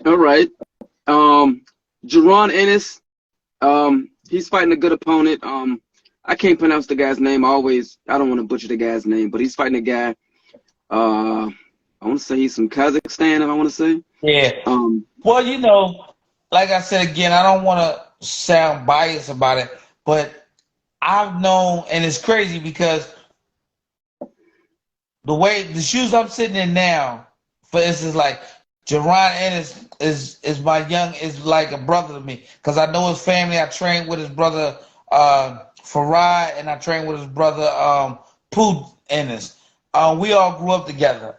All right. Jaron Ennis. He's fighting a good opponent. I can't pronounce the guy's name. I don't want to butcher the guy's name, but he's fighting a guy. Uh, I want to say he's from Kazakhstan. If I want to say. Yeah. Um, Well, like I said again, I don't want to sound biased about it, but I've known, and it's crazy because the way the shoes I'm sitting in now, for instance, like Jaron Ennis is like a brother to me because I know his family. I trained with his brother Farad, and I trained with his brother Pooh Ennis. We all grew up together.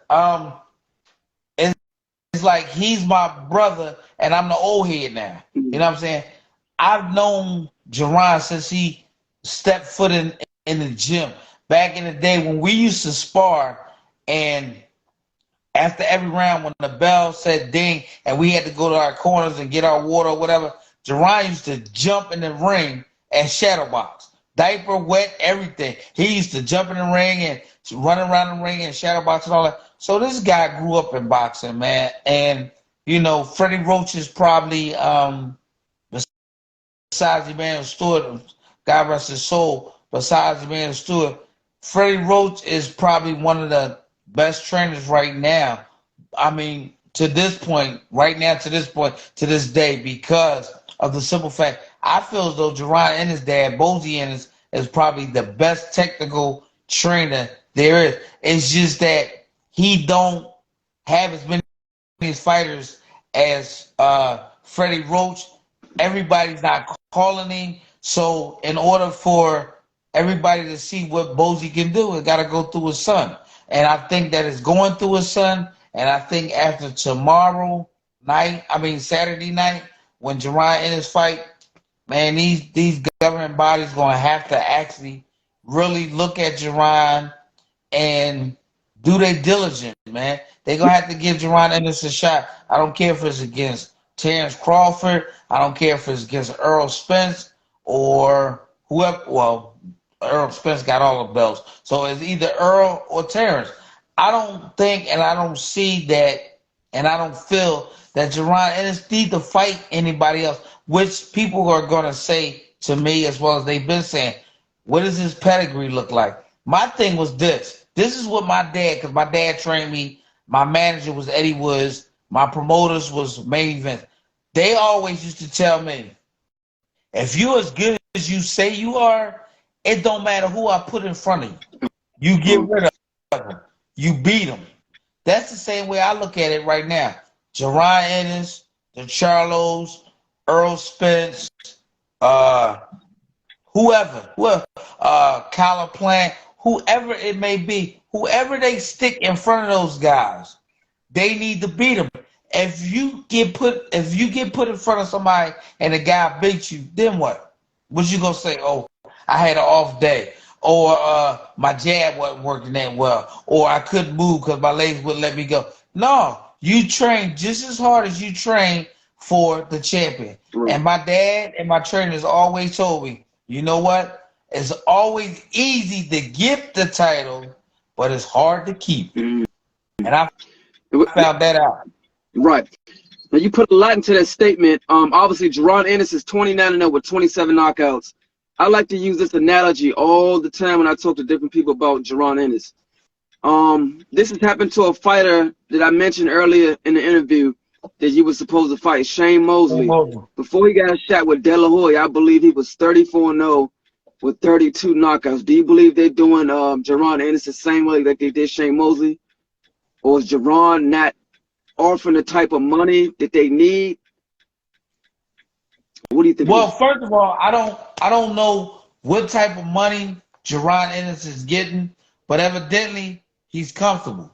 It's like he's my brother, and I'm the old head now. You know what I'm saying? I've known Jaron since he stepped foot in the gym. Back in the day when we used to spar, and after every round, when the bell said ding, and we had to go to our corners and get our water or whatever, Jaron used to jump in the ring and shadow box. Diaper wet, everything. He used to jump in the ring and run around the ring and shadow box and all that. So this guy grew up in boxing, man. And, Freddie Roach is probably, besides Emmanuel Stewart, God rest his soul, besides Emmanuel Stewart, Freddie Roach is probably one of the best trainers right now. I mean, to this point, right now, to this point, to this day, because of the simple fact, I feel as though Jaron and his dad, Bozy Ennis, is probably the best technical trainer there is. It's just that he don't have as many fighters as Freddie Roach. Everybody's not calling him. So in order for everybody to see what Bozy can do, it got to go through his son. And I think that it's going through his son. And I think after Saturday night, when Jaron in his fight, man, these governing bodies going to have to actually really look at Jaron and do their diligence, man. They're going to have to give Jaron Ennis a shot. I don't care if it's against Terrence Crawford. I don't care if it's against Errol Spence or whoever. Well, Errol Spence got all the belts. So it's either Errol or Terrence. I don't think and I don't see that and I don't feel that Jaron Ennis need to fight anybody else, which people are going to say to me as well as they've been saying, what does his pedigree look like? My thing was this. This is what my dad, because my dad trained me. My manager was Eddie Woods. My promoters was Main Event. They always used to tell me, if you as good as you say you are, it don't matter who I put in front of you. You get rid of them. You beat them. That's the same way I look at it right now. Jaron Ennis, the Charlos, Earl Spence, uh, whoever, Kyler Plant, whoever it may be, whoever they stick in front of those guys, they need to beat them. If you get put in front of somebody and the guy beats you, then what? What you gonna say? Oh, I had an off day, or my jab wasn't working that well, or I couldn't move because my legs wouldn't let me go. No, you train just as hard as you train for the champion. right. And my dad and my trainers always told me, you know what? It's always easy to get the title, but it's hard to keep it. Mm. And I found that out. Right. Now you put a lot into that statement. Obviously, Jaron Ennis is 29-0 with 27 knockouts. I like to use this analogy all the time when I talk to different people about Jaron Ennis. This has happened to a fighter that I mentioned earlier in the interview that you were supposed to fight, Shane Mosley. Before he got shot with De La Hoya, I believe he was 34-0 with 32 knockouts. Do you believe they're doing Jaron Ennis the same way that they did Shane Mosley? Or is Jaron not offering the type of money that they need? What do you think? Well, first of all, I don't know what type of money Jaron Ennis is getting, but evidently he's comfortable.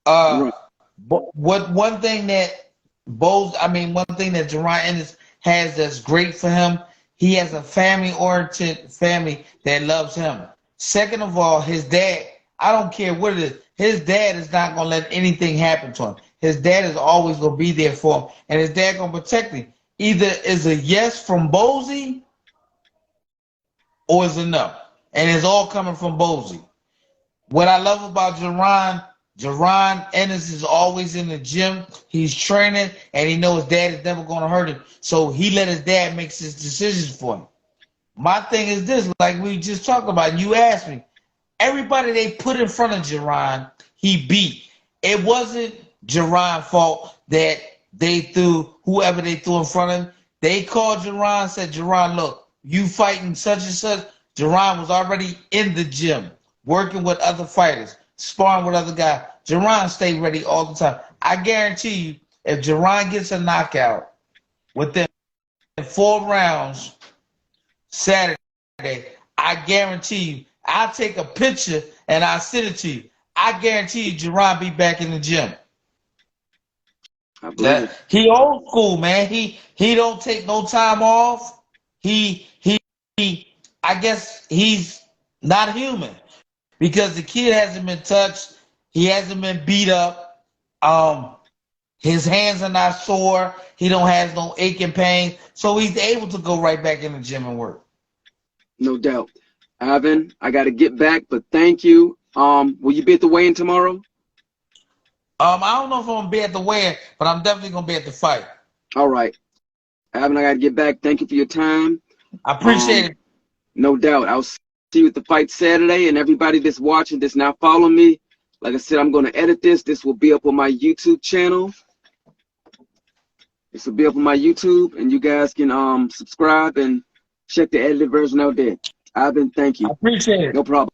Right. But what one thing that Jaron Ennis has that's great for him, he has a family-oriented family that loves him. Second of all, his dad, I don't care what it is, his dad is not gonna let anything happen to him. His dad is always gonna be there for him, and his dad gonna protect him. Either is a yes from Bozy or is a no, and it's all coming from Bozy. What I love about Jaron Ennis is always in the gym. He's training, and he knows his dad is never going to hurt him. So he let his dad make his decisions for him. My thing is this, like we just talked about, you asked me, everybody they put in front of Jaron, he beat. It wasn't Jaron's fault that they threw whoever they threw in front of him. They called Jaron, said, Jaron, look, you fighting such and such. Jaron was already in the gym, working with other fighters, sparring with other guys. Jaron stayed ready all the time. I guarantee you, if Jaron gets a knockout within 4 rounds Saturday, I guarantee you, I'll take a picture and I'll send it to you. I guarantee you, Jaron be back in the gym. He old school, man. He don't take no time off. He I guess he's not human because the kid hasn't been touched. He hasn't been beat up. His hands are not sore. He don't have no aching pain. So he's able to go right back in the gym and work. No doubt. Ivan, I got to get back, but thank you. Will you be at the weigh-in tomorrow? I don't know if I'm going to be at the weigh-in, but I'm definitely going to be at the fight. All right. Ivan, I got to get back. Thank you for your time. I appreciate it. No doubt. I'll see you at the fight Saturday, and everybody that's watching this now follow me. Like I said, I'm going to edit this. This will be up on my YouTube channel. This will be up on my YouTube, and you guys can subscribe and check the edited version out there. Ivan, thank you. I appreciate it. No problem.